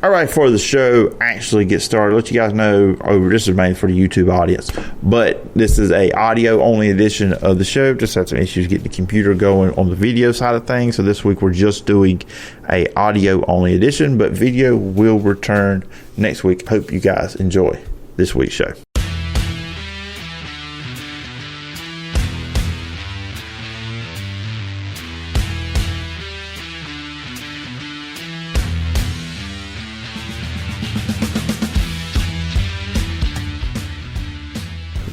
All right, before the show actually gets started, let you guys know, this is mainly for the YouTube audience, but this is a audio-only edition of the show. Just had some issues getting the computer going on the video side of things, so this week we're just doing a audio-only edition, but video will return next week. Hope you guys enjoy this week's show.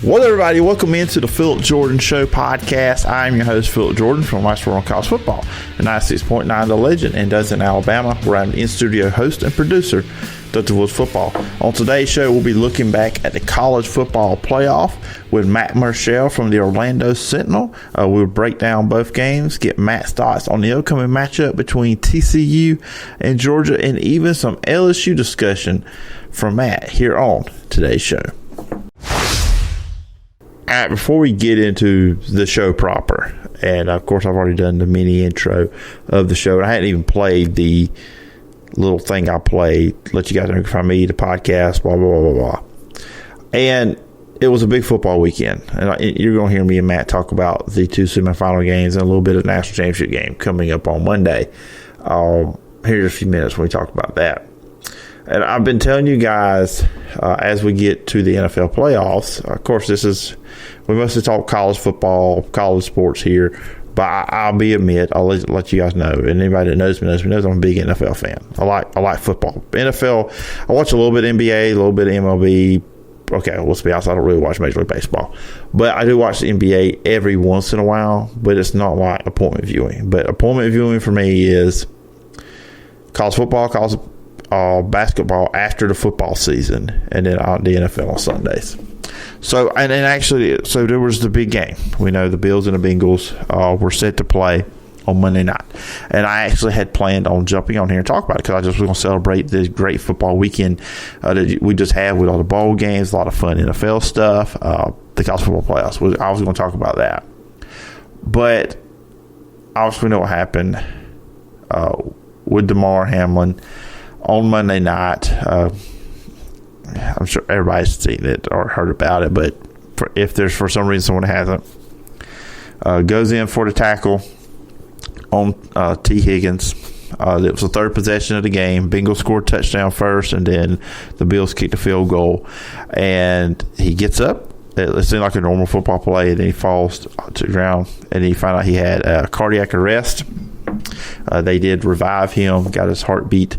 Well, everybody, welcome into the Phillip Jordan Show podcast. I am your host, Phillip Jordan from Last Word on College Football, the 96.9 The Legend in Dothan, Alabama, where I'm the in-studio host and producer, Dothan Woods Football. On today's show, we'll be looking back at the college football playoff with Matt Murschel from the Orlando Sentinel. We'll break down both games, get Matt's thoughts on the upcoming matchup between TCU and Georgia, and even some LSU discussion from Matt here on today's show. All right, before we get into the show proper, and of course I've already done the mini intro of the show, and I hadn't even played the little thing I played, let you guys know from me, the podcast, blah, blah, blah, blah, blah. And it was a big football weekend, and you're going to hear me and Matt talk about the two semifinal games and a little bit of the national championship game coming up on Monday. Here's a few minutes when we talk about that. And I've been telling you guys as we get to the NFL playoffs, of course, we mostly talk college football, college sports here, but I'll let you guys know, and anybody that knows me knows I'm a big NFL fan. I like football. NFL, I watch a little bit of NBA, a little bit of MLB. Okay, let's be honest, I don't really watch Major League Baseball, but I do watch the NBA every once in a while, but it's not like appointment viewing. But appointment viewing for me is college football, college basketball after the football season, and then the NFL on Sundays. So there was the big game. We know the Bills and the Bengals were set to play on Monday night, and I actually had planned on jumping on here and talk about it because I just was going to celebrate this great football weekend that we just had with all the bowl games, a lot of fun NFL stuff, the college football playoffs. I was going to talk about that, but obviously we know what happened with Damar Hamlin on Monday night. I'm sure everybody's seen it or heard about it, but if there's for some reason someone hasn't, goes in for the tackle on T. Higgins. It was the third possession of the game. Bengals scored touchdown first, and then the Bills kicked a field goal. And he gets up. It seemed like a normal football play, and then he falls to the ground, and he found out he had a cardiac arrest. They did revive him, got his heartbeat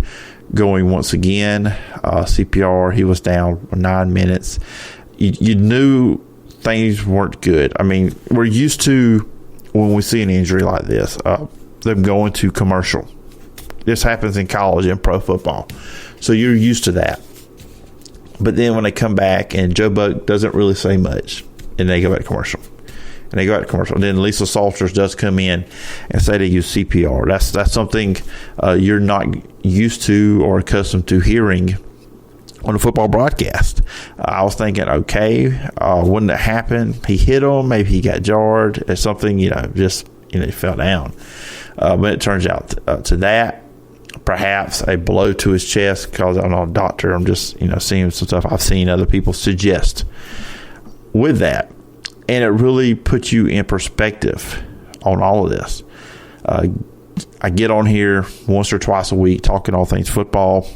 going once again. CPR, he was down 9 minutes. You knew things weren't good. I mean, we're used to, when we see an injury like this, them going to commercial. This happens in college and pro football, so you're used to that. But then when they come back and Joe Buck doesn't really say much, and they go back to commercial. And then Lisa Salters does come in and say they use CPR. That's something you're not used to or accustomed to hearing on a football broadcast. I was thinking, okay, wouldn't it happen? He hit him, maybe he got jarred or something, he fell down. But it turns out to that, perhaps a blow to his chest, because I'm not a doctor. I'm just, seeing some stuff I've seen other people suggest with that. And it really puts you in perspective on all of this. I get on here once or twice a week talking all things football.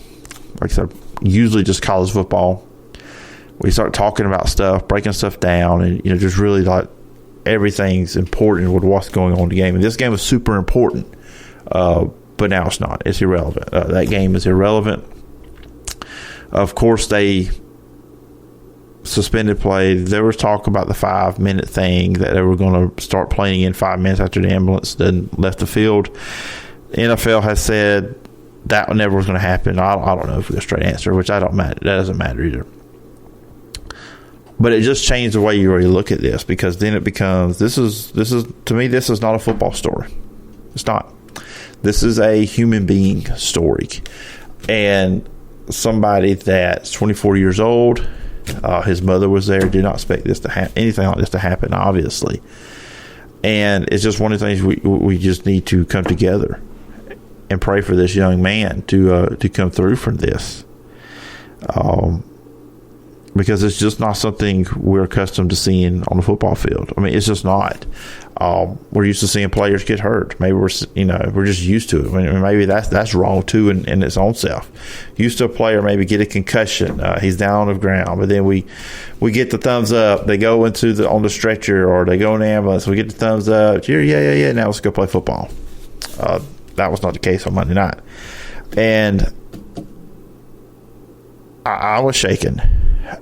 Like I said, usually just college football. We start talking about stuff, breaking stuff down, and just really like everything's important with what's going on in the game. And this game was super important, but now it's not. It's irrelevant. That game is irrelevant. Of course, they suspended play. There was talk about the 5-minute thing, that they were going to start playing in 5 minutes after the ambulance then left the field. The NFL has said that never was going to happen. I don't know if we have a straight answer, which that doesn't matter either. But it just changed the way you really look at this, because then it becomes, this is to me, this is not a football story. It's not. This is a human being story, and somebody that's 24 years old. His mother was there. Did not expect this to anything like this to happen, obviously. And it's just one of the things we just need to come together and pray for this young man to come through from this. Because it's just not something we're accustomed to seeing on the football field. I mean, it's just not. We're used to seeing players get hurt. Maybe we're just used to it. I mean, maybe that's wrong too in its own self. Used to a player maybe get a concussion. He's down on the ground, but then we get the thumbs up. They go on the stretcher, or they go in the ambulance. We get the thumbs up. Yeah. Now let's go play football. That was not the case on Monday night, and I was shaken.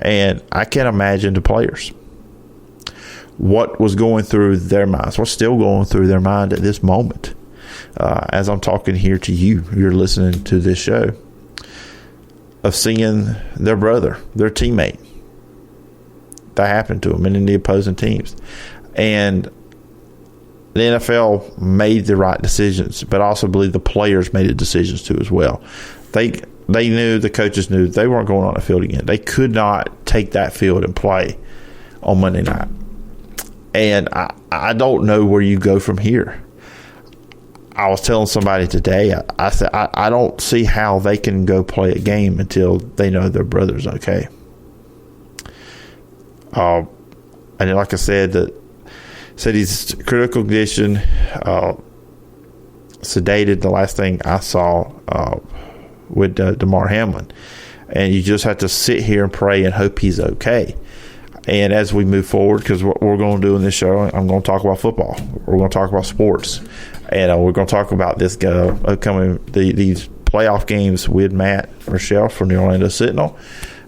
And I can't imagine the players, what was going through their minds, what's still going through their mind at this moment. As I'm talking here to you, you're listening to this show, of seeing their brother, their teammate, that happened to them and in the opposing teams. And the NFL made the right decisions, but I also believe the players made the decisions too as well. They knew, the coaches knew, they weren't going on the field again. They could not take that field and play on Monday night. And I don't know where you go from here. I was telling somebody today, I said, I don't see how they can go play a game until they know their brother's okay. And then, like I said, he's critical condition, sedated, the last thing I saw with Damar Hamlin. And you just have to sit here and pray and hope he's okay. And as we move forward, because what we're going to do in this show, I'm going to talk about football. We're going to talk about sports. And we're going to talk about this upcoming these playoff games with Matt Murschel from the Orlando Sentinel,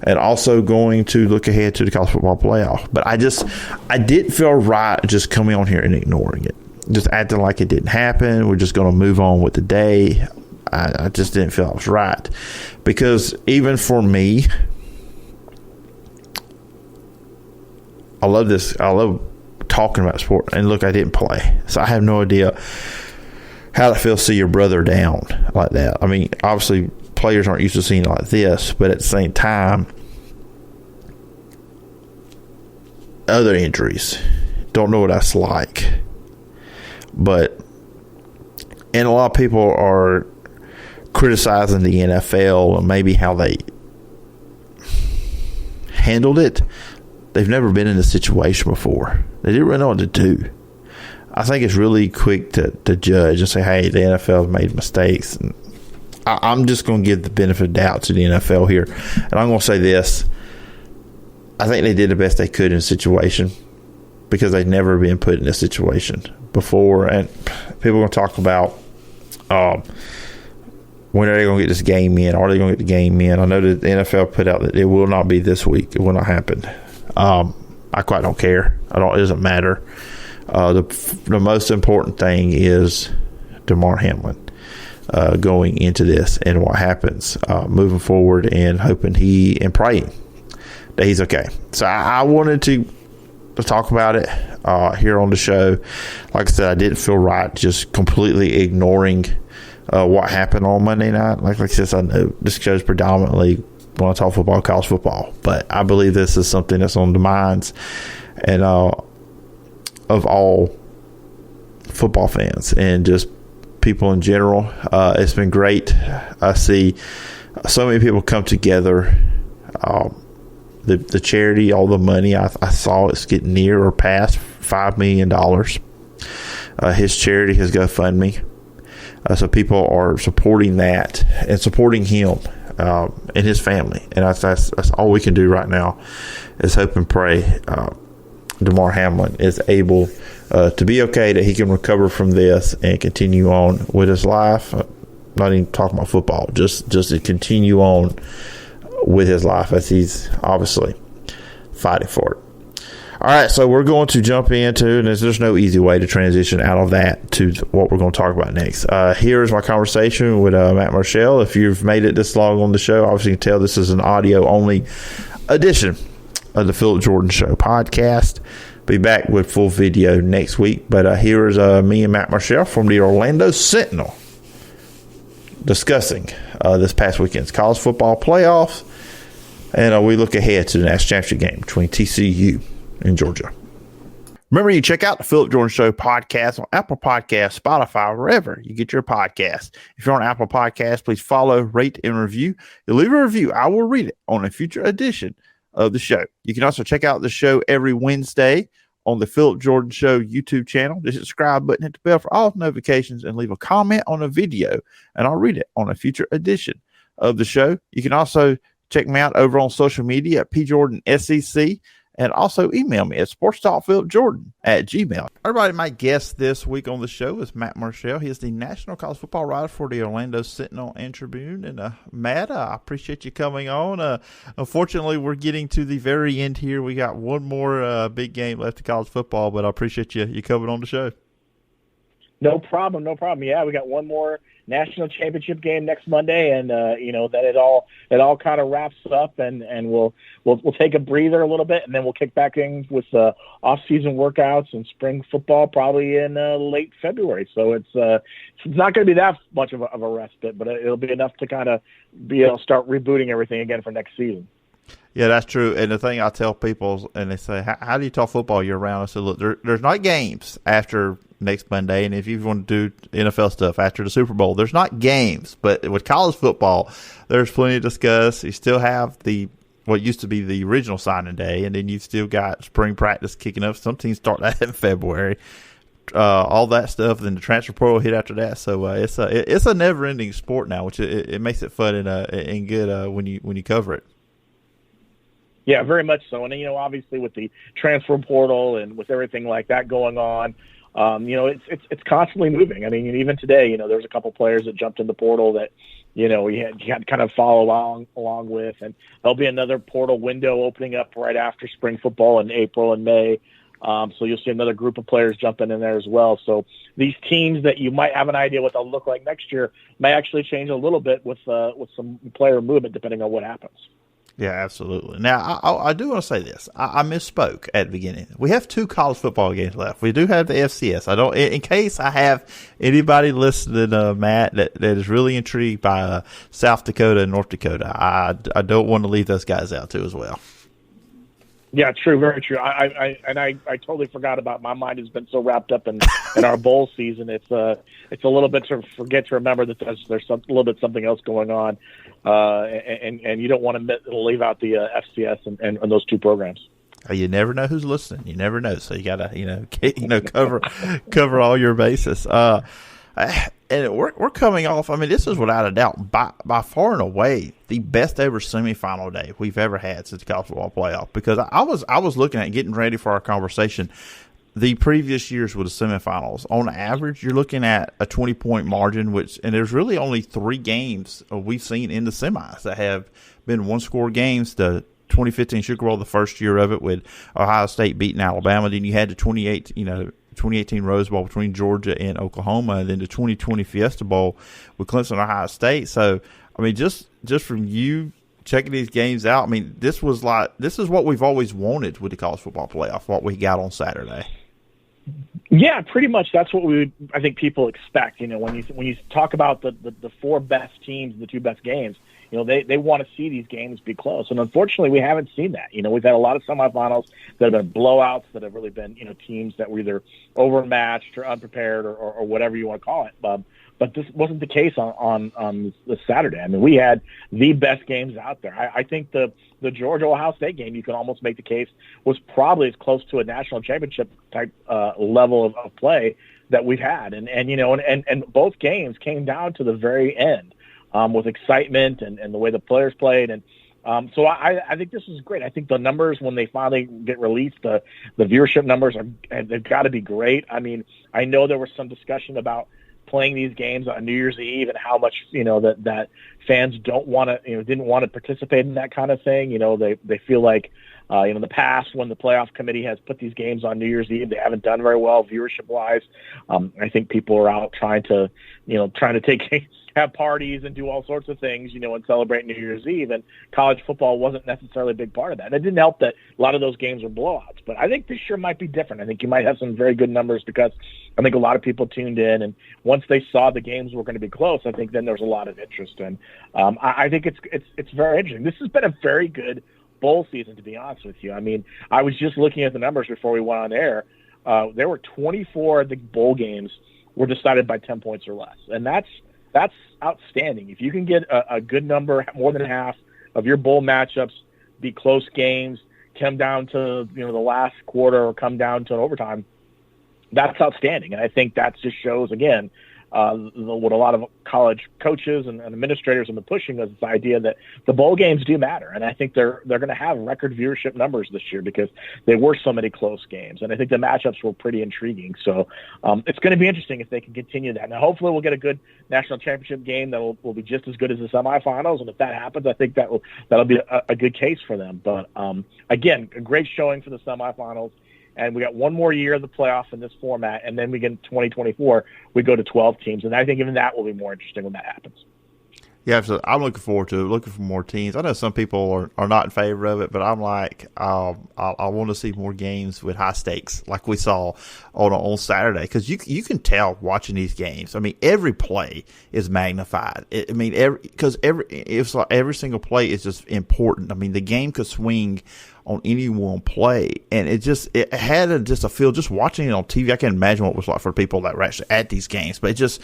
and also going to look ahead to the college football playoff. But I didn't feel right just coming on here and ignoring it, just acting like it didn't happen. We're just going to move on with the day. I just didn't feel I was right, because even for me, I love this. I love talking about sport. And look, I didn't play, so I have no idea how it feels to see your brother down like that. I mean, obviously, players aren't used to seeing it like this, but at the same time, other injuries, don't know what that's like. And a lot of people are criticizing the NFL and maybe how they handled it. They've never been in this situation before. They didn't really know what to do. I think it's really quick to judge and say, hey, the NFL made mistakes. And I'm just going to give the benefit of doubt to the NFL here. And I'm going to say this. I think they did the best they could in the situation, because they've never been put in this situation before. And people are going to talk about when are they going to get this game in? Are they going to get the game in? I know that the NFL put out that it will not be this week. It will not happen. I quite don't care. It doesn't matter. The most important thing is Damar Hamlin going into this and what happens moving forward, and hoping and praying that he's okay. So I wanted to talk about it here on the show. Like I said, I didn't feel right just completely ignoring what happened on Monday night. Like I said, I know this show's predominantly when I talk football, college football, but I believe this is something that's on the minds and of all football fans and just people in general. It's been great. I see so many people come together. The charity, all the money I saw, it's getting near or past $5 million. His charity, his GoFundMe. So people are supporting that and supporting him and his family. And that's all we can do right now is hope and pray Damar Hamlin is able to be okay, that he can recover from this and continue on with his life. Not even talking about football, just to continue on with his life as he's obviously fighting for it. All right, so we're going to jump into, and there's no easy way to transition out of that to what we're going to talk about next. Here is my conversation with Matt Murschel. If you've made it this long on the show, obviously you can tell this is an audio-only edition of the Phillip Jordan Show podcast. Be back with full video next week. But here is me and Matt Murschel from the Orlando Sentinel discussing this past weekend's college football playoffs. And we look ahead to the national championship game between TCU and Georgia. Remember, you check out the Phillip Jordan Show podcast on Apple Podcasts, Spotify, wherever you get your podcasts. If you're on Apple Podcasts, please follow, rate, and review. You leave a review, I will read it on a future edition of the show. You can also check out the show every Wednesday on the Phillip Jordan Show YouTube channel. Just subscribe button, hit the bell for all notifications, and leave a comment on a video, and I'll read it on a future edition of the show. You can also check me out over on social media at PJordanSEC. And also email me at sportstalkphillipjordan@gmail. Everybody, my guest this week on the show is Matt Murschel. He is the national college football writer for the Orlando Sentinel and Tribune. And Matt, I appreciate you coming on. Unfortunately, we're getting to the very end here. We got one more big game left of college football, but I appreciate you coming on the show. No problem. Yeah, we got one more national championship game next Monday, and then it all kind of wraps up, and we'll take a breather a little bit, and then we'll kick back in with off-season workouts and spring football probably in late February. So it's not going to be that much of a respite, but it'll be enough to kind of be able to start rebooting everything again for next season. Yeah, that's true. And the thing I tell people, and they say, how do you talk football year-round? I said, look, there's not games after next Monday, and if you want to do NFL stuff after the Super Bowl, there's not games. But with college football, there's plenty to discuss. You still have what used to be the original signing day, and then you've still got spring practice kicking up. Some teams start that in February. All that stuff, then the transfer portal hit after that. So it's a never-ending sport now, which it makes it fun and good when you cover it. Yeah, very much so. And obviously with the transfer portal and with everything like that going on, it's constantly moving. I mean, even today, there's a couple players that jumped in the portal that, you had to kind of follow along with, and there'll be another portal window opening up right after spring football in April and May. So you'll see another group of players jumping in there as well. So these teams that you might have an idea what they'll look like next year may actually change a little bit with some player movement depending on what happens. Yeah, absolutely. Now, I do want to say this. I misspoke at the beginning. We have 2 college football games left. We do have the FCS. In case I have anybody listening, Matt, that is really intrigued by South Dakota and North Dakota, I don't want to leave those guys out too as well. Yeah, true, very true. I totally forgot about. My mind has been so wrapped up in our bowl season. It's a little bit to forget to remember that there's a little bit something else going on, and you don't want to leave out the FCS and those 2 programs. You never know who's listening. You never know, so you gotta cover all your bases. And we're coming off. I mean, this is without a doubt by far and away the best ever semifinal day we've ever had since the college football playoff. Because I was looking at getting ready for our conversation. The previous years with the semifinals, on average, you're looking at a 20-point margin, and there's really only 3 games we've seen in the semis that have been one-score games. The 2015 Sugar Bowl, the first year of it, with Ohio State beating Alabama. Then you had the 2018 Rose Bowl between Georgia and Oklahoma, and then the 2020 Fiesta Bowl with Clemson and Ohio State. So, I mean, just from you checking these games out, I mean, this is what we've always wanted with the college football playoff, what we got on Saturday. Yeah, pretty much. That's what I think people expect. When you talk about the 4 best teams, the 2 best games, they want to see these games be close. And unfortunately, we haven't seen that. We've had a lot of semifinals that have been blowouts, that have really been, teams that were either overmatched or unprepared or whatever you want to call it. But this wasn't the case on the Saturday. I mean, we had the best games out there. I think the Georgia-Ohio State game, you can almost make the case, was probably as close to a national championship type level of play that we've had. And both games came down to the very end. With excitement and the way the players played. And so I think this is great. I think the numbers, when they finally get released, the viewership numbers, they've got to be great. I mean, I know there was some discussion about playing these games on New Year's Eve and how much, that fans didn't want to participate in that kind of thing. They feel like, in the past, when the playoff committee has put these games on New Year's Eve, they haven't done very well viewership-wise. I think people are out trying to have parties and do all sorts of things, and celebrate New Year's Eve. And college football wasn't necessarily a big part of that. And it didn't help that a lot of those games were blowouts. But I think this year might be different. I think you might have some very good numbers because I think a lot of people tuned in. And once they saw the games were going to be close, I think then there was a lot of interest. And I think it's very interesting. This has been a very good bowl season, to be honest with you. I mean, I was just looking at the numbers before we went on air. there were 24 of the bowl games were decided by 10 points or less. And that's outstanding. If you can get a good number, more than half of your bowl matchups be close games, come down to the last quarter or come down to an overtime, that's outstanding. And I think that just shows, again, what a lot of college coaches and administrators have been pushing is this idea that the bowl games do matter. And I think they're going to have record viewership numbers this year because there were so many close games. And I think the matchups were pretty intriguing. So it's going to be interesting if they can continue that. Now, hopefully we'll get a good national championship game that will be just as good as the semifinals. And if that happens, I think that'll be a good case for them. But again, a great showing for the semifinals. And we got one more year of the playoff in this format, and then we get in 2024, we go to 12 teams. And I think even that will be more interesting when that happens. Yeah, absolutely. I'm looking forward to it, looking for more teams. I know some people are not in favor of it, but I'm like, I want to see more games with high stakes like we saw on Saturday, because you can tell watching these games. I mean, every play is magnified. Every single play is just important. I mean, the game could swing on any one play, and it had a feel just watching it on TV. I can't imagine what it was like for people that were actually at these games, but it's just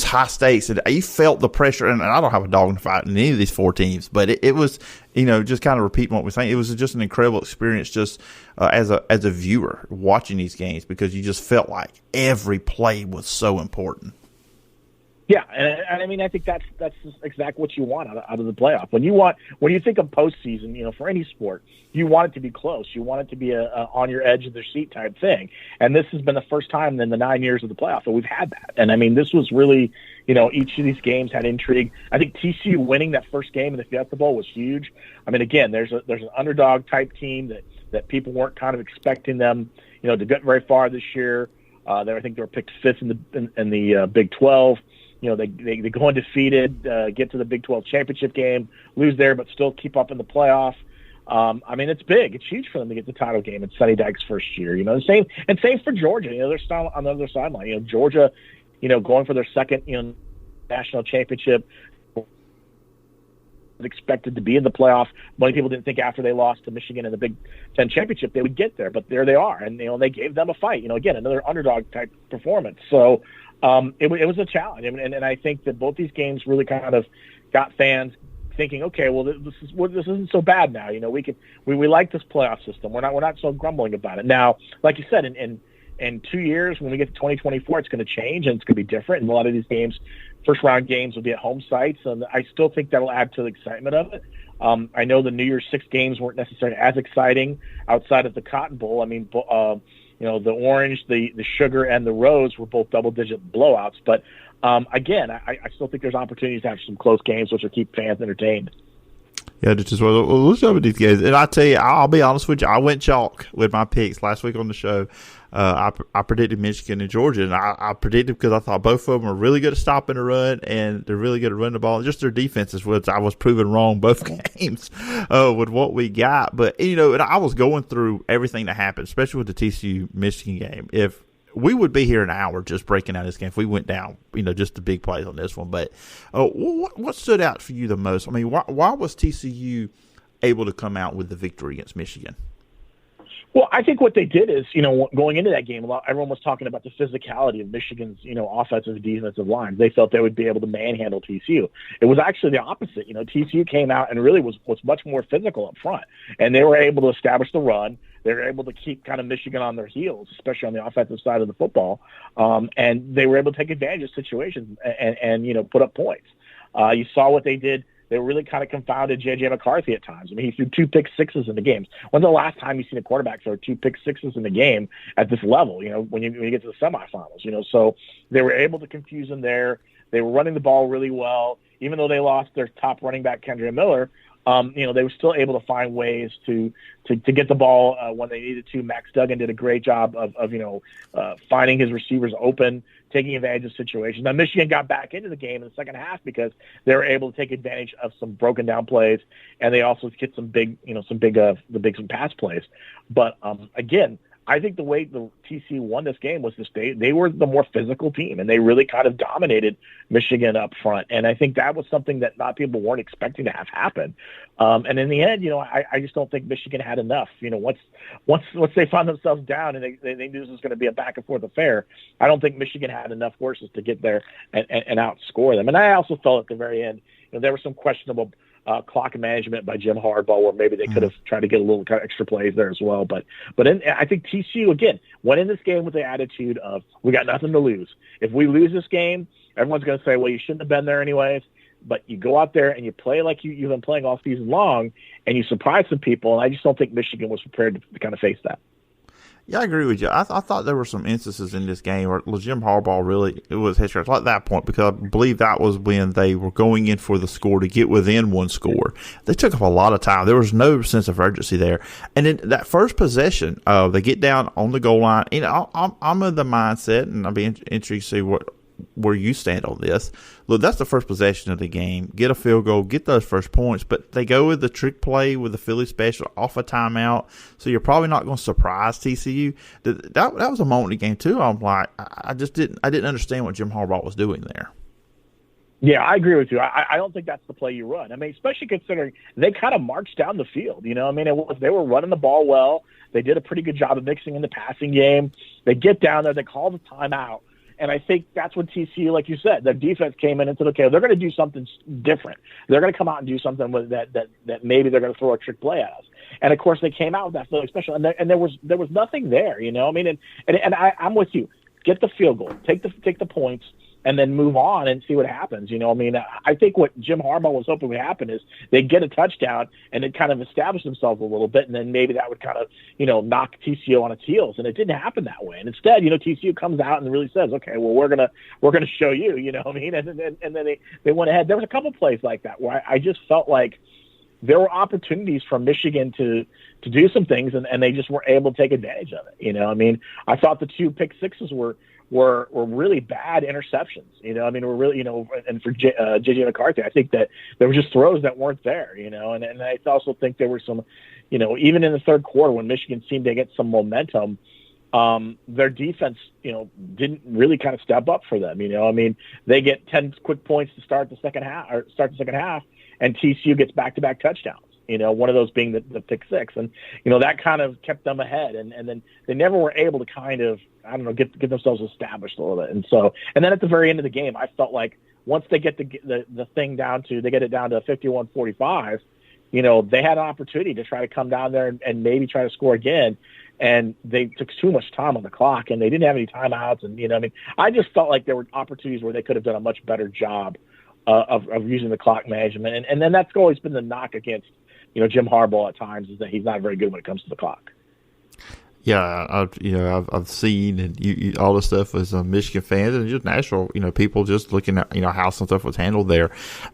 high stakes, and you felt the pressure. And I don't have a dog in the fight in any of these four teams, but it was, just kind of repeating what we're saying. It was just an incredible experience, just as a viewer watching these games, because you just felt like every play was so important. Yeah, and I mean, I think that's exactly what you want out of the playoff. When you think of postseason, for any sport, you want it to be close. You want it to be a on your edge of their seat type thing. And this has been the first time in the 9 years of the playoff that we've had that. And I mean, this was really, each of these games had intrigue. I think TCU winning that first game in the Fiesta Bowl was huge. I mean, again, there's an underdog type team that people weren't kind of expecting them, to get very far this year. I think they were picked fifth in the Big 12. They go undefeated, get to the Big 12 championship game, lose there, but still keep up in the playoff. I mean, it's big. It's huge for them to get the title game in Sonny Dykes' first year. Same for Georgia. They're still on the other sideline. Georgia, going for their second, national championship, expected to be in the playoff. Many people didn't think after they lost to Michigan in the Big Ten championship they would get there, but there they are, and they gave them a fight. Again, another underdog type performance. So. It was a challenge, and I think that both these games really kind of got fans thinking, okay, well, this isn't so bad now. We like this playoff system. We're not so grumbling about it now. Like you said, in 2 years when we get to 2024, it's going to change and it's going to be different. And a lot of these games, first round games, will be at home sites, and I still think that'll add to the excitement of it. I know the New Year's Six games weren't necessarily as exciting outside of the Cotton Bowl. I mean. The orange, the sugar, and the rose were both double-digit blowouts. But, again, I still think there's opportunities to have some close games, which will keep fans entertained. Yeah, just as well. Let's jump into these games. And I tell you, I'll be honest with you, I went chalk with my picks last week on the show. I predicted Michigan and Georgia, and I predicted because I thought both of them are really good at stopping the run, and they're really good at running the ball. Just their defenses, which I was proven wrong both games with what we got. But, and I was going through everything that happened, especially with the TCU-Michigan game. If we would be here an hour just breaking out this game if we went down, just the big plays on this one. But what stood out for you the most? I mean, why was TCU able to come out with the victory against Michigan? Well, I think what they did is, going into that game, everyone was talking about the physicality of Michigan's, offensive and defensive lines. They felt they would be able to manhandle TCU. It was actually the opposite. TCU came out and really was much more physical up front, and they were able to establish the run. They were able to keep kind of Michigan on their heels, especially on the offensive side of the football, and they were able to take advantage of situations and put up points. You saw what they did. They really kind of confounded J.J. McCarthy at times. I mean, he threw 2 pick sixes in the games. When's the last time you've seen a quarterback throw 2 pick sixes in the game at this level, when you get to the semifinals, So they were able to confuse him there. They were running the ball really well. Even though they lost their top running back, Kendra Miller, they were still able to find ways to get the ball when they needed to. Max Duggan did a great job of finding his receivers open, taking advantage of situations. Now, Michigan got back into the game in the second half because they were able to take advantage of some broken down plays, and they also get some big pass plays. But again, I think the way the TCU won this game was they were the more physical team, and they really kind of dominated Michigan up front. And I think that was something that a lot of people weren't expecting to have happen. And in the end, I just don't think Michigan had enough. Once they found themselves down and they knew this was going to be a back and forth affair, I don't think Michigan had enough horses to get there and outscore them. And I also felt at the very end, there was some questionable clock management by Jim Harbaugh, where maybe they could have tried to get a little kind of extra plays there as well. But I think TCU, again, went in this game with the attitude of, we got nothing to lose. If we lose this game, everyone's going to say, well, you shouldn't have been there anyways. But you go out there and you play like you've been playing all season long, and you surprise some people, and I just don't think Michigan was prepared to kind of face that. Yeah, I agree with you. I thought there were some instances in this game where Jim Harbaugh really was head scratch at that point, because I believe that was when they were going in for the score to get within one score. They took up a lot of time. There was no sense of urgency there. And then that first possession, they get down on the goal line. I'm in the mindset, and I'll be intrigued to see where you stand on this. Look, that's the first possession of the game. Get a field goal, get those first points, but they go with the trick play with the Philly special off a timeout, so you're probably not going to surprise TCU. That was a moment in the game too. I'm like, I didn't understand what Jim Harbaugh was doing there. Yeah, I agree with you. I don't think that's the play you run. I mean, especially considering they kind of marched down the field. They were running the ball well. They did a pretty good job of mixing in the passing game. They get down there, they call the timeout. And I think that's when TCU, like you said, their defense came in and said, okay, they're going to do something different. They're going to come out and do something with that maybe they're going to throw a trick play at us. And, of course, they came out with that Philly special, and there was nothing there, and I'm with you. Get the field goal, take the points, and then move on and see what happens. I think what Jim Harbaugh was hoping would happen is they'd get a touchdown and they'd kind of establish themselves a little bit, and then maybe that would kind of, knock TCU on its heels. And it didn't happen that way. And instead, TCU comes out and really says, okay, well, we're gonna show you, and then they went ahead. There was a couple plays like that where I just felt like there were opportunities for Michigan to do some things, and they just weren't able to take advantage of it. I thought the two pick sixes were really bad interceptions. Were really, and for J.J. McCarthy, I think that there were just throws that weren't there, and I also think there were some, even in the third quarter when Michigan seemed to get some momentum, their defense, didn't really kind of step up for them. They get 10 quick points to start the second half, and TCU gets back-to-back touchdowns. One of those being the pick six. And, that kind of kept them ahead. And then they never were able to kind of, get themselves established a little bit. And then at the very end of the game, I felt like once they get the thing down to 51-45, they had an opportunity to try to come down there and maybe try to score again. And they took too much time on the clock, and they didn't have any timeouts. And, I just felt like there were opportunities where they could have done a much better job of using the clock management. And then that's always been the knock against, Jim Harbaugh at times, is that he's not very good when it comes to the clock. Yeah, I've seen and all the stuff as Michigan fans and just natural, people just looking at, how some stuff was handled there.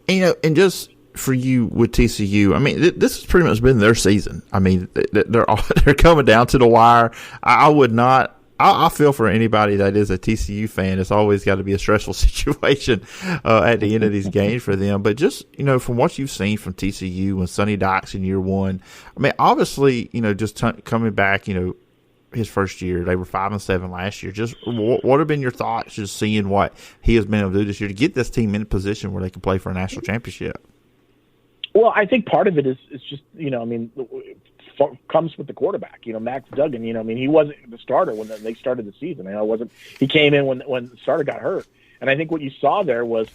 And just for you with TCU, this has pretty much been their season. They're coming down to the wire. I feel for anybody that is a TCU fan. It's always got to be a stressful situation at the end of these games for them. But just, from what you've seen from TCU and Sonny Dykes in year one, obviously, just coming back, his first year, they were 5-7 last year. Just what have been your thoughts just seeing what he has been able to do this year to get this team in a position where they can play for a national championship? Well, I think part of it is just, comes with the quarterback. Max Duggan, he wasn't the starter when they started the season. He came in when the starter got hurt. And I think what you saw there was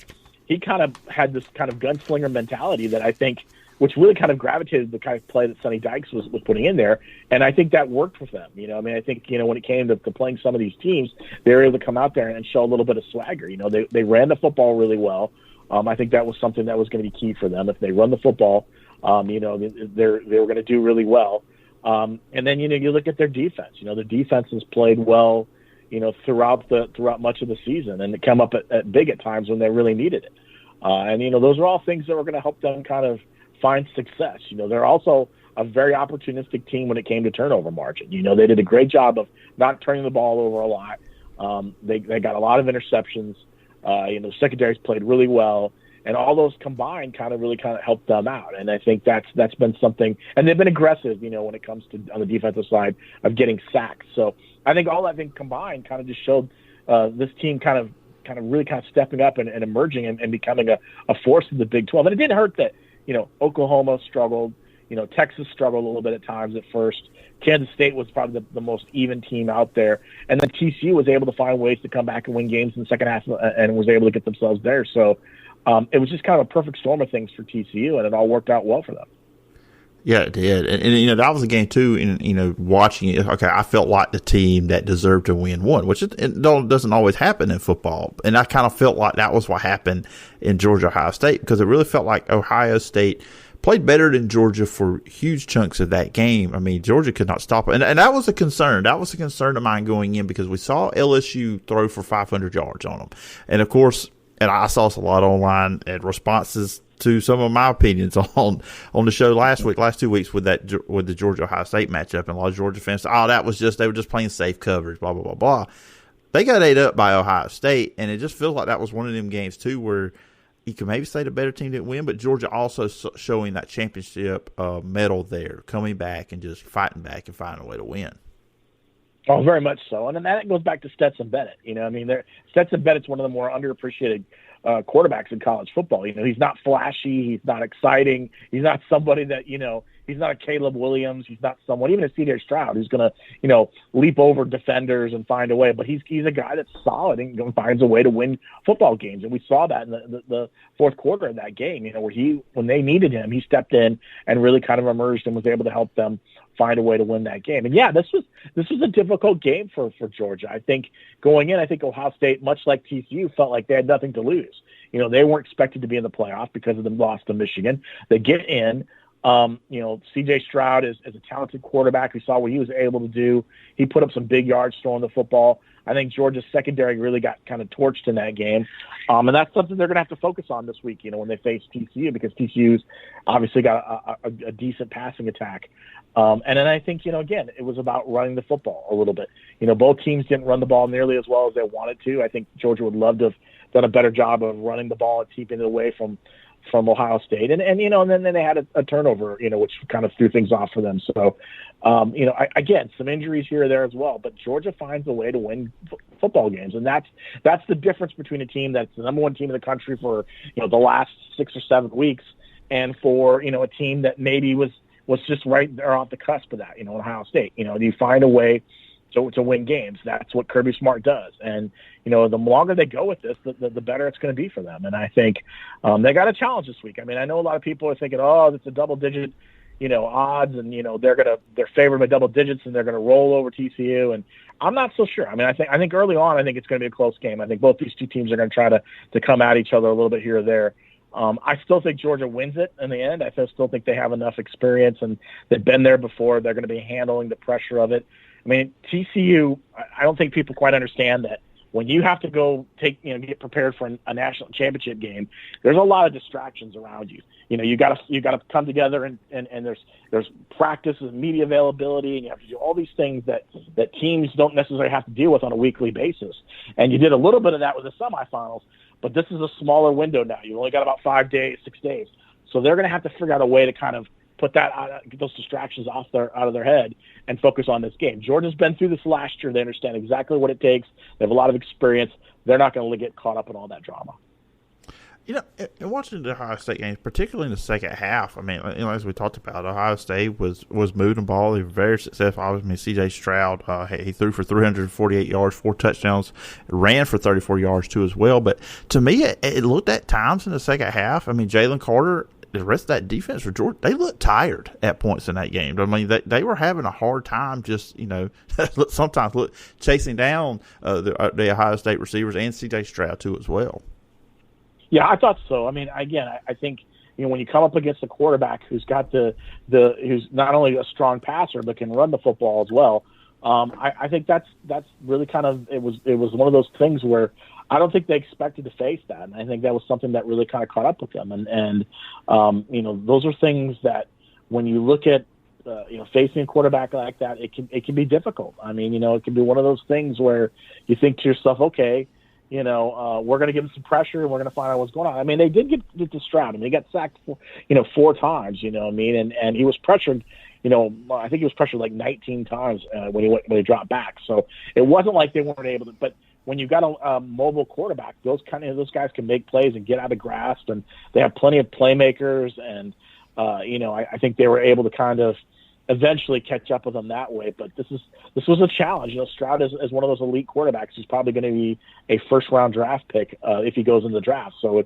he kind of had this kind of gunslinger mentality that I think, which really kind of gravitated the kind of play that Sonny Dykes was putting in there. And I think that worked with them. I think, when it came to playing some of these teams, they were able to come out there and show a little bit of swagger. They ran the football really well. I think that was something that was going to be key for them. If they run the football, they were going to do really well. And then, you look at their defense. The defense has played well, throughout much of the season, and it come up at big at times when they really needed it. And those are all things that were going to help them kind of find success. They're also a very opportunistic team when it came to turnover margin. They did a great job of not turning the ball over a lot. They got a lot of interceptions. The secondaries played really well. And all those combined kind of helped them out. And I think that's been something. And they've been aggressive, when it comes to on the defensive side of getting sacks. So I think all that thing combined kind of just showed this team kind of really stepping up and emerging and becoming a force in the Big 12. And it didn't hurt that, Oklahoma struggled. Texas struggled a little bit at times at first. Kansas State was probably the most even team out there. And then TCU was able to find ways to come back and win games in the second half and was able to get themselves there. So it was just kind of a perfect storm of things for TCU, and it all worked out well for them. Yeah, it did. And that was a game, too, and, watching it, okay, I felt like the team that deserved to win won, which it doesn't always happen in football. And I kind of felt like that was what happened in Georgia-Ohio State, because it really felt like Ohio State played better than Georgia for huge chunks of that game. I mean, Georgia could not stop it. And that was a concern. That was a concern of mine going in, because we saw LSU throw for 500 yards on them. And, of course, and I saw a lot online and responses to some of my opinions on the show last 2 weeks with the Georgia-Ohio State matchup. And a lot of Georgia fans said, they were just playing safe coverage, blah, blah, blah, blah. They got ate up by Ohio State, and it just feels like that was one of them games, too, where you can maybe say the better team didn't win, but Georgia also showing that championship medal there, coming back and just fighting back and finding a way to win. Oh, very much so. And then that goes back to Stetson Bennett. Stetson Bennett's one of the more underappreciated quarterbacks in college football. He's not flashy. He's not exciting. He's not somebody that, he's not a Caleb Williams. He's not someone, even a C.J. Stroud, who's going to, leap over defenders and find a way. But he's a guy that's solid and finds a way to win football games. And we saw that in the fourth quarter of that game, where when they needed him, he stepped in and really kind of emerged and was able to help them find a way to win that game. And yeah, this was a difficult game for Georgia. I think going in, Ohio State, much like TCU, felt like they had nothing to lose. They weren't expected to be in the playoff because of the loss to Michigan. They get in. C.J. Stroud is a talented quarterback. We saw what he was able to do. He put up some big yards throwing the football. I think Georgia's secondary really got kind of torched in that game. And that's something they're going to have to focus on this week, when they face TCU, because TCU's obviously got a decent passing attack. And then I think, again, it was about running the football a little bit. Both teams didn't run the ball nearly as well as they wanted to. I think Georgia would love to have done a better job of running the ball and keeping it away from Ohio State. And then they had a turnover, which kind of threw things off for them. So, again, some injuries here or there as well, but Georgia finds a way to win football games. And that's the difference between a team that's the number one team in the country for, the last 6 or 7 weeks, and for, a team that maybe was just right there off the cusp of that, Ohio State. You find a way to win games. That's what Kirby Smart does. And, the longer they go with this, the better it's going to be for them. And I think they got a challenge this week. I mean, I know a lot of people are thinking, it's a double-digit, odds, and, they're favored by double digits, and they're going to roll over TCU. And I'm not so sure. I mean, I think early on, I think it's going to be a close game. I think both these two teams are going to try to come at each other a little bit here or there. I still think Georgia wins it in the end. I still think they have enough experience, and they've been there before. They're going to be handling the pressure of it. I mean, TCU, I don't think people quite understand that when you have to go get prepared for a national championship game, there's a lot of distractions around you. You got to come together, and there's practice and media availability, and you have to do all these things that teams don't necessarily have to deal with on a weekly basis. And you did a little bit of that with the semifinals, but this is a smaller window now. You only got about 5 days, 6 days. So they're going to have to figure out a way to kind of put get those distractions out of their head and focus on this game. Georgia's been through this last year. They understand exactly what it takes. They have a lot of experience. They're not going to get caught up in all that drama. In watching the Ohio State games, particularly in the second half, I mean, as we talked about, Ohio State was moving the ball. They were very successful. I mean, C.J. Stroud, he threw for 348 yards, 4 touchdowns, ran for 34 yards too as well. But to me, it looked at times in the second half. I mean, Jalen Carter, the rest of that defense for Georgia, they looked tired at points in that game. I mean, they were having a hard time just, sometimes chasing down the Ohio State receivers and C.J. Stroud too as well. Yeah, I thought so. I mean, again, I think when you come up against a quarterback who's got who's not only a strong passer but can run the football as well, I think that's really kind of it was one of those things where I don't think they expected to face that, and I think that was something that really kind of caught up with them. And those are things that when you look at facing a quarterback like that, it can be difficult. I mean, it can be one of those things where you think to yourself, okay, we're going to give them some pressure and we're going to find out what's going on. I mean, they did get to Stroud. I mean, they got sacked, 4 times, and he was pressured, I think he was pressured like 19 times when he dropped back. So it wasn't like they weren't able to, but when you've got a mobile quarterback, those guys can make plays and get out of grasp, and they have plenty of playmakers. And, I think they were able to kind of eventually catch up with them that way. But this was a challenge. Stroud is one of those elite quarterbacks. He's probably going to be a first-round draft pick if he goes into the draft. So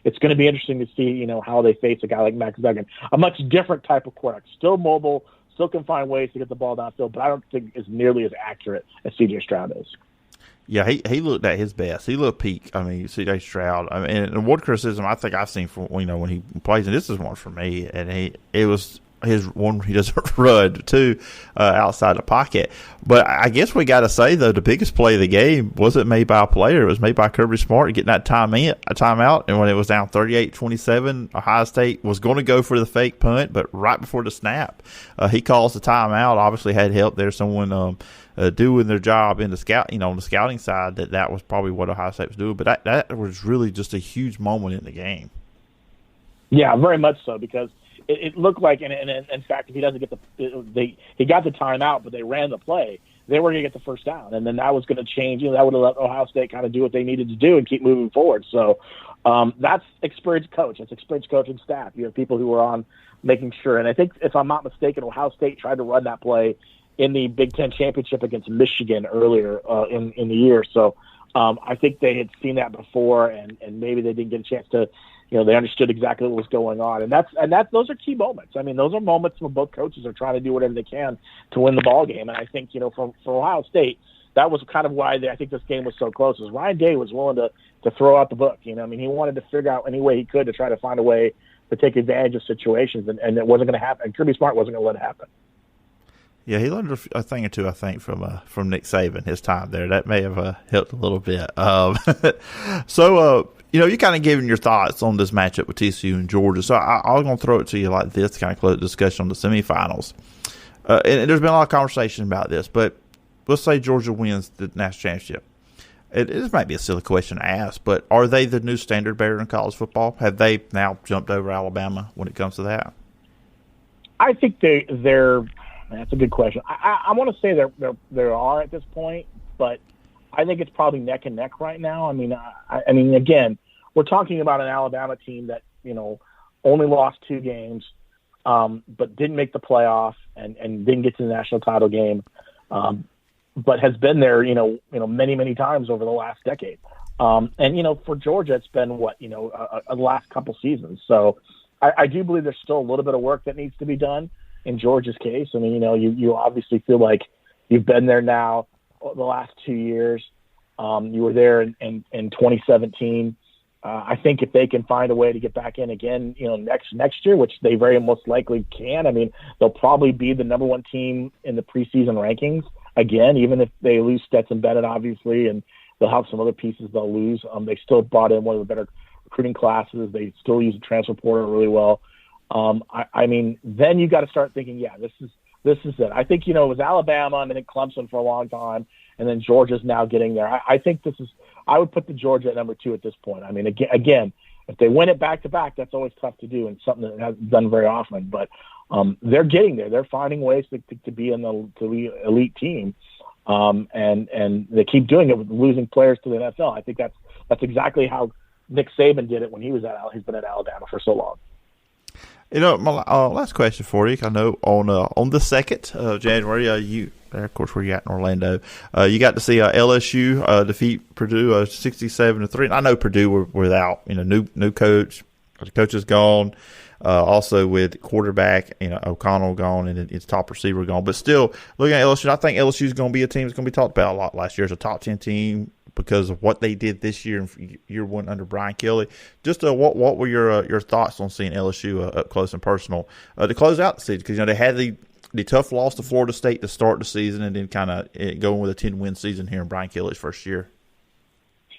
it's going to be interesting to see, how they face a guy like Max Duggan, a much different type of quarterback, still mobile, still can find ways to get the ball downfield, but I don't think is nearly as accurate as C.J. Stroud is. Yeah, he looked at his best. He looked peak. I mean, C.J. Stroud. I mean, and one criticism I think I've seen from when he plays, and this is one for me, and it was his one he doesn't run too outside the pocket. But I guess we got to say though, the biggest play of the game wasn't made by a player; it was made by Kirby Smart getting that timeout. And when it was down 38-27, Ohio State was going to go for the fake punt, but right before the snap, he calls the timeout. Obviously, had help there. Someone. Doing their job in the on the scouting side, that was probably what Ohio State was doing. But that was really just a huge moment in the game. Yeah, very much so, because it looked like, and in fact, if he doesn't get he got the timeout, but they ran the play, they were going to get the first down, and then that was going to change. That would have let Ohio State kind of do what they needed to do and keep moving forward. So that's experienced coach. That's experienced coaching staff. You have people who are on making sure. And I think, if I'm not mistaken, Ohio State tried to run that play in the Big Ten championship against Michigan earlier in the year. So I think they had seen that before, and maybe they didn't get a chance to, they understood exactly what was going on. And those are key moments. I mean, those are moments where both coaches are trying to do whatever they can to win the ball game. And I think, for Ohio State, that was kind of why I think this game was so close, is Ryan Day was willing to throw out the book. He wanted to figure out any way he could to try to find a way to take advantage of situations, and it wasn't going to happen. And Kirby Smart wasn't going to let it happen. Yeah, he learned a thing or two, I think, from Nick Saban, his time there. That may have helped a little bit. So, you're kind of giving your thoughts on this matchup with TCU and Georgia. So I'm going to throw it to you like this, kind of close the discussion on the semifinals. And there's been a lot of conversation about this, but let's say Georgia wins the national championship. It might be a silly question to ask, but are they the new standard bearer in college football? Have they now jumped over Alabama when it comes to that? I think they're – that's a good question. I want to say they are at this point, but I think it's probably neck and neck right now. I mean, again, we're talking about an Alabama team that only lost 2 games, but didn't make the playoff and didn't get to the national title game, but has been there many, many times over the last decade. And for Georgia, it's been the last couple seasons. So I do believe there's still a little bit of work that needs to be done. In Georgia's case, I mean, you obviously feel like you've been there now the last 2 years. You were there in 2017. I think if they can find a way to get back in again, next year, which they very most likely can, I mean, they'll probably be the number 1 team in the preseason rankings again, even if they lose Stetson Bennett, obviously, and they'll have some other pieces they'll lose. They still brought in one of the better recruiting classes. They still use the transfer portal really well. I mean, then you got to start thinking, yeah, this is it. I think, it was Alabama and then Clemson for a long time, and then Georgia's now getting there. I think I would put the Georgia at number 2 at this point. I mean, again, if they win it back to back, that's always tough to do and something that hasn't done very often, but they're getting there. They're finding ways to be in the elite team. And they keep doing it with losing players to the NFL. I think that's exactly how Nick Saban did it when he's been at Alabama for so long. My last question for you. I know on the 2nd of January, of course, where you at in Orlando, you got to see LSU defeat Purdue 67-3. And I know Purdue were without new coach. The coach is gone. Also with quarterback O'Connell gone and its top receiver gone. But still, looking at LSU, I think LSU is going to be a team that's going to be talked about a lot last year as a top 10 team, because of what they did this year in year 1 under Brian Kelly. Just what were your thoughts on seeing LSU up close and personal to close out the season? Because they had the tough loss to Florida State to start the season, and then kind of going with a 10-win season here in Brian Kelly's first year.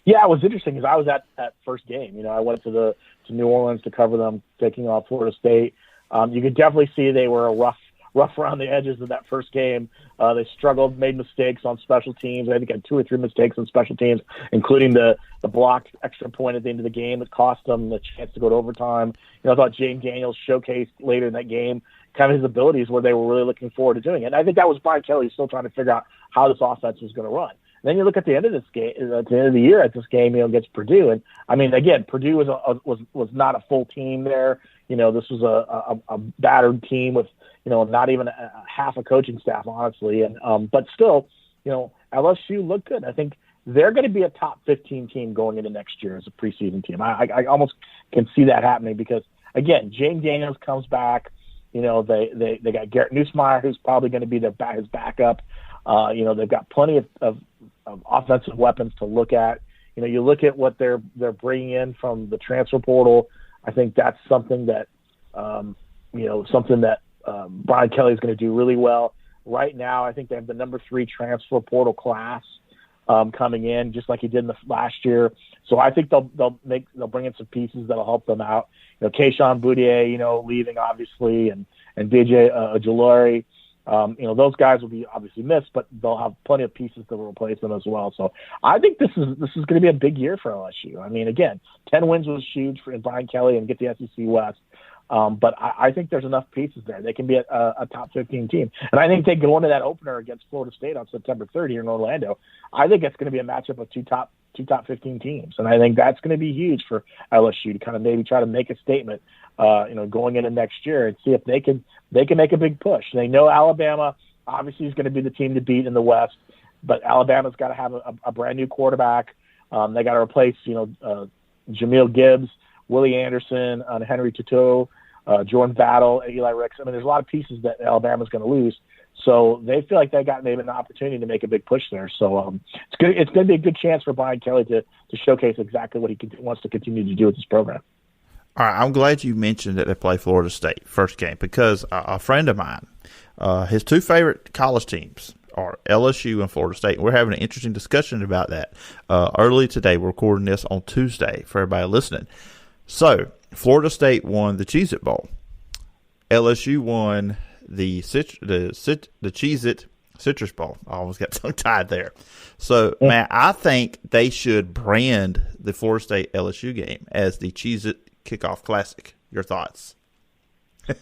Yeah, it was interesting because I was at that first game. I went to New Orleans to cover them taking off Florida State. You could definitely see they were a rough around the edges of that first game. They struggled, made mistakes on special teams. I think had 2 or 3 mistakes on special teams, including the blocked extra point at the end of the game that cost them the chance to go to overtime. I thought James Daniels showcased later in that game kind of his abilities where they were really looking forward to doing it. And I think that was Brian Kelly still trying to figure out how this offense was going to run. And then you look at the end of this game, at the end of the year, at this game, against Purdue, and I mean, again, Purdue was not a full team there. This was a battered team with not even half a coaching staff, honestly, and but still, LSU looked good. I think they're going to be a top 15 team going into next year as a preseason team. I almost can see that happening because, again, James Daniels comes back. They got Garrett Nussmeier, who's probably going to be his backup. They've got plenty of offensive weapons to look at. You look at what they're bringing in from the transfer portal. I think that's something that Brian Kelly is going to do really well. Right now, I think they have the number 3 transfer portal class coming in, just like he did in the last year. So I think they'll bring in some pieces that'll help them out. Keyshawn Boudier, leaving obviously, and DJ Jalori. Those guys will be obviously missed, but they'll have plenty of pieces to replace them as well. So I think this is going to be a big year for LSU. I mean, again, 10 wins was huge for Brian Kelly and get the SEC West. But I think there's enough pieces there. They can be a top 15 team. And I think they go into that opener against Florida State on September 3rd here in Orlando. I think it's going to be a matchup of two top 15 teams. And I think that's going to be huge for LSU to kind of maybe try to make a statement, going into next year and see if they can make a big push. They know Alabama obviously is going to be the team to beat in the West, but Alabama's got to have a brand new quarterback. They got to replace, Jameel Gibbs, Willie Anderson, Henry To'o, Jordan Battle, Eli Ricks. I mean, there's a lot of pieces that Alabama's going to lose. So they feel like they got maybe an opportunity to make a big push there. So it's going to be a good chance for Brian Kelly to showcase exactly what he wants to continue to do with this program. All right, I'm glad you mentioned that they play Florida State first game because a friend of mine, his 2 favorite college teams are LSU and Florida State. And we're having an interesting discussion about that early today. We're recording this on Tuesday for everybody listening. So Florida State won the Cheez-It Bowl. LSU won the Cheez-It Citrus Bowl. I almost got tongue-tied there. So, Matt, I think they should brand the Florida State LSU game as the Cheez-It Kickoff Classic. Your thoughts? I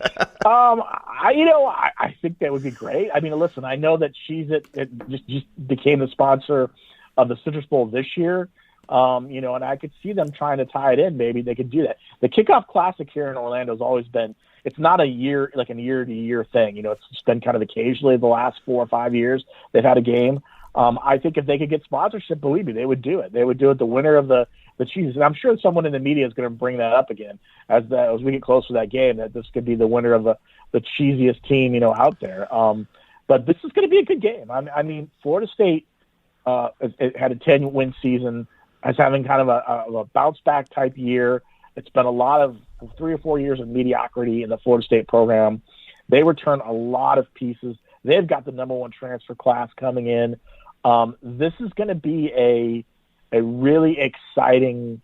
think that would be great. I mean, listen, I know that Cheez-It just became the sponsor of the Citrus Bowl this year. And I could see them trying to tie it in. Maybe they could do that. The Kickoff Classic here in Orlando has always been, it's not a year-to-year thing. It's been kind of occasionally the last 4 or 5 years they've had a game. I think if they could get sponsorship, believe me, they would do it. They would do it the winner of the Cheez. And I'm sure someone in the media is going to bring that up again as we get close to that game, that this could be the winner of the cheesiest team, out there. But this is going to be a good game. I mean, Florida State it had a 10-win season. As having kind of a bounce-back type year. It's been a lot of 3 or 4 years of mediocrity in the Florida State program. They return a lot of pieces. They've got the number 1 transfer class coming in. This is going to be a really exciting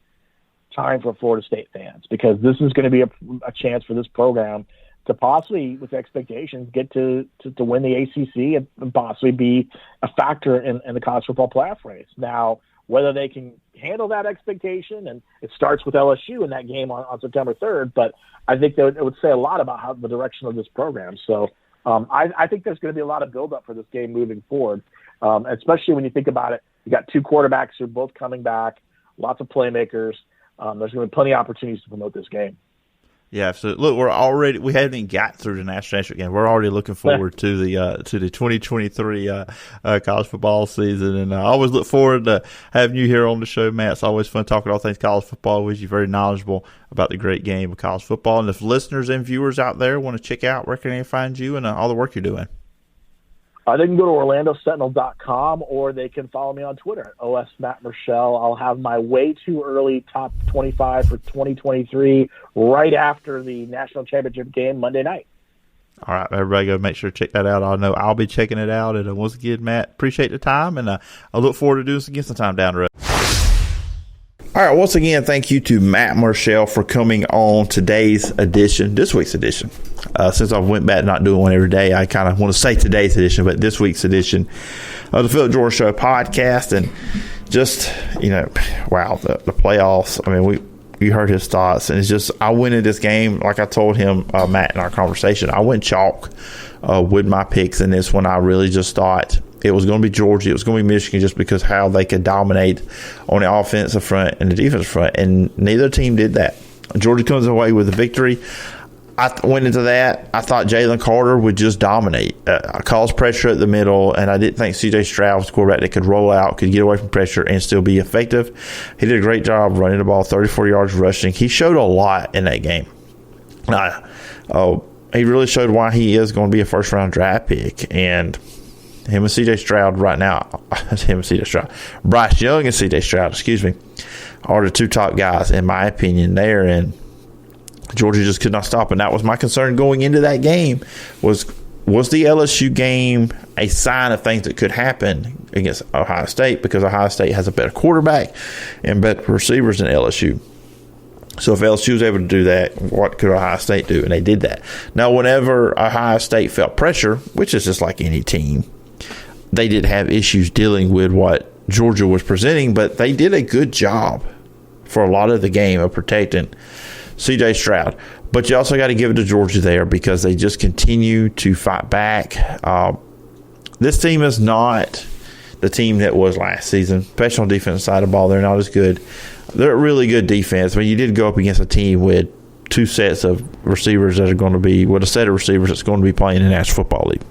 time for Florida State fans because this is going to be a chance for this program to possibly, with expectations, get to win the ACC and possibly be a factor in the college football playoff race. Now, whether they can handle that expectation, and it starts with LSU in that game on September 3rd, but I think that it would say a lot about how the direction of this program. So I think there's going to be a lot of buildup for this game moving forward, especially when you think about it. You got 2 quarterbacks who are both coming back, lots of playmakers. There's going to be plenty of opportunities to promote this game. Yeah, so look, we haven't even got through the national championship game. We're already looking forward to the 2023 college football season, and I always look forward to having you here on the show, Matt. It's always fun talking all things college football with you. Very knowledgeable about the great game of college football. And if listeners and viewers out there want to check out, where can they find you and all the work you're doing? They can go to OrlandoSentinel.com or they can follow me on Twitter at OS Matt Murschel. I'll have my way too early top 25 for 2023 right after the national championship game Monday night. All right, everybody go make sure to check that out. I know I'll be checking it out. And once again, Matt, appreciate the time, and I look forward to doing this again sometime down the road. All right, once again, thank you to Matt Murschel for coming on this week's edition. Since I went back not doing one every day, I kind of want to say today's edition, but this week's edition of the Phillip Jordan Show podcast. And just, wow, the playoffs. I mean, you heard his thoughts. And it's just, I went in this game, like I told him, Matt, in our conversation, I went chalk with my picks in this one. I really just thought it was going to be Georgia. It was going to be Michigan just because how they could dominate on the offensive front and the defensive front. And neither team did that. Georgia comes away with a victory. I went into that. I thought Jalen Carter would just dominate, cause pressure at the middle, and I didn't think C.J. Stroud was a quarterback that could roll out, could get away from pressure, and still be effective. He did a great job running the ball, 34 yards rushing. He showed a lot in that game. He really showed why he is going to be a first-round draft pick, and him and C.J. Stroud right now, Bryce Young and C.J. Stroud, are the two top guys, in my opinion, there, and Georgia just could not stop. And that was my concern going into that game, was the LSU game a sign of things that could happen against Ohio State, because Ohio State has a better quarterback and better receivers than LSU. So if LSU was able to do that, what could Ohio State do? And they did that. Now, whenever Ohio State felt pressure, which is just like any team, they did have issues dealing with what Georgia was presenting, but they did a good job for a lot of the game of protecting C.J. Stroud. But you also got to give it to Georgia there, because they just continue to fight back. This team is not the team that was last season, especially on the defensive side of the ball. They're not as good. They're a really good defense. I mean, you did go up against a team with two sets of receivers that are going to be, with a set of receivers that's going to be playing in the National Football League.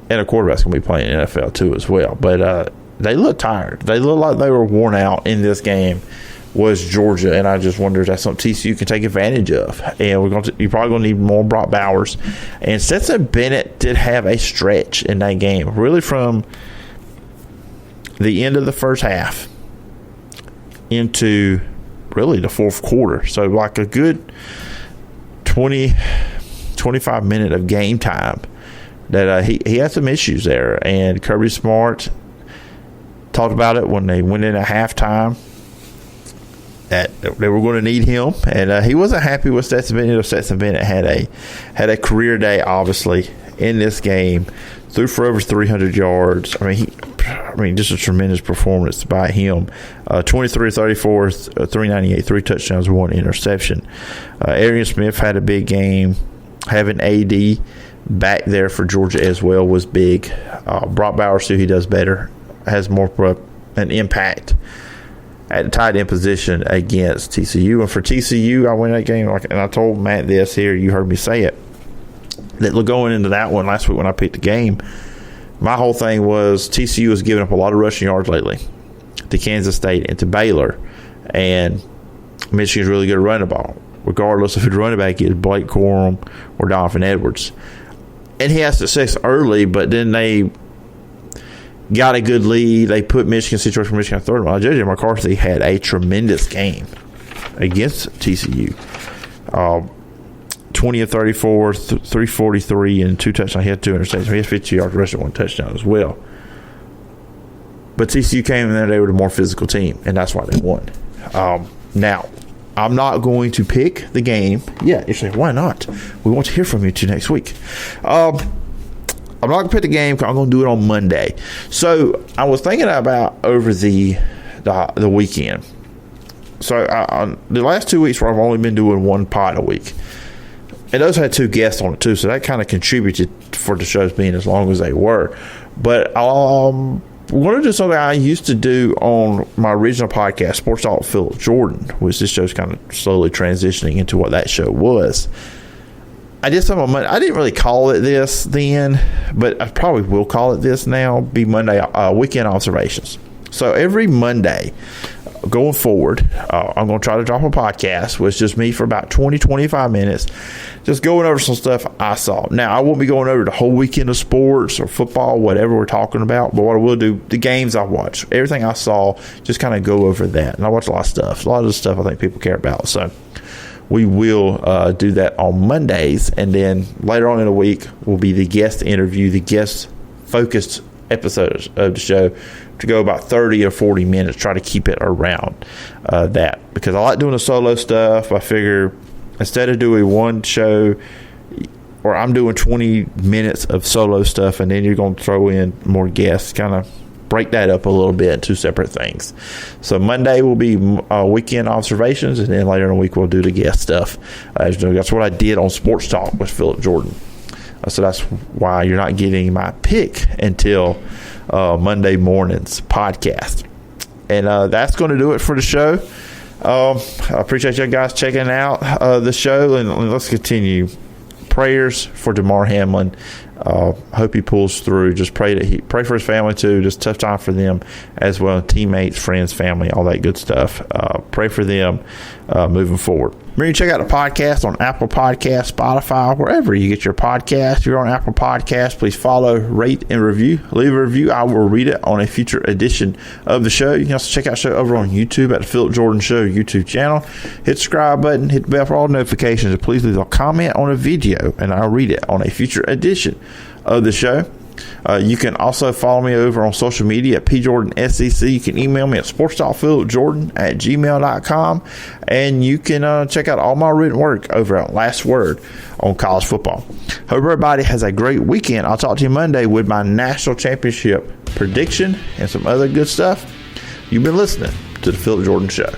And a quarterback's going to be playing in the NFL too as well. But they look tired. They look like they were worn out in this game, was Georgia. And I just wonder if that's something TCU can take advantage of. And you're probably going to need more Brock Bowers. And Stetson Bennett did have a stretch in that game, really from the end of the first half into really the fourth quarter. So like a good 25 minutes of game time that he had some issues there. And Kirby Smart talked about it when they went in at halftime, that they were going to need him, and he wasn't happy with Stetson Bennett. Stetson Bennett had a career day, obviously, in this game. Threw for over 300 yards. I mean, just a tremendous performance by him. 23-34, 398, 3 touchdowns, 1 interception. Arian Smith had a big game. Having AD back there for Georgia as well was big. Brock Bowers, too, he does better. Has more an impact at the tight end position against TCU. And for TCU, I went that game, and I told Matt this here, you heard me say it, that going into that one last week when I picked the game, my whole thing was TCU has given up a lot of rushing yards lately to Kansas State and to Baylor, and Michigan's really good at running the ball, regardless if the running back is Blake Corum or Donovan Edwards. And he has success early, but then they got a good lead. They put Michigan situation for Michigan third. Well, J.J. McCarthy had a tremendous game against TCU. 20 of 34, 343, and 2 touchdowns. He had 2 interceptions. He had 50 yards rushing, 1 touchdown as well. But TCU came in there, they were the more physical team, and that's why they won. Now, I'm not going to pick the game. Yeah, you say, why not? We want to hear from you next week. I'm not going to pick the game. I'm going to do it on Monday. So I was thinking about over the weekend. So the last 2 weeks where I've only been doing one pod a week. And those had 2 guests on it too. So that kind of contributed for the shows being as long as they were. But I'm going to do something I used to do on my original podcast, Sports Talk with Phillip Jordan, which this show's kind of slowly transitioning into what that show was. I did something on Monday. I didn't really call it this then, but I probably will call it this now. Be Monday weekend observations. So every Monday going forward, I'm going to try to drop a podcast with just me for about 20-25 minutes, just going over some stuff I saw. Now, I won't be going over the whole weekend of sports or football, whatever we're talking about, but what I will do, the games I watched, everything I saw, just kind of go over that. And I watch a lot of stuff. A lot of the stuff I think people care about. So we will do that on Mondays, and then later on in the week will be the guest interview, the guest focused episodes of the show to go about 30 or 40 minutes. Try to keep it around that, because I like doing the solo stuff. I figure instead of doing one show, or I'm doing 20 minutes of solo stuff, and then you're going to throw in more guests, kind of break that up a little bit, two separate things. So Monday will be weekend observations, and then later in the week we'll do the guest stuff. That's what I did on Sports Talk with Phillip Jordan. So that's why you're not getting my pick until Monday morning's podcast. And that's going to do it for the show. I appreciate you guys checking out the show, and let's continue. Prayers for DeMar Hamlin. Hope he pulls through. Just pray for his family too. Just tough time for them as well. Teammates, friends, family, all that good stuff. Pray for them moving forward. Remember to check out the podcast on Apple Podcasts, Spotify, wherever you get your podcast. If you're on Apple Podcasts, please follow, rate, and review. Leave a review. I will read it on a future edition of the show. You can also check out the show over on YouTube at the Phillip Jordan Show YouTube channel. Hit the subscribe button, hit the bell for all notifications, and please leave a comment on a video, and I'll read it on a future edition of the show. You can also follow me over on social media at PJordanSEC. You can email me at sports.phillipjordan@gmail.com. And you can check out all my written work over at Last Word on college football. Hope everybody has a great weekend. I'll talk to you Monday with my national championship prediction and some other good stuff. You've been listening to the Phillip Jordan Show.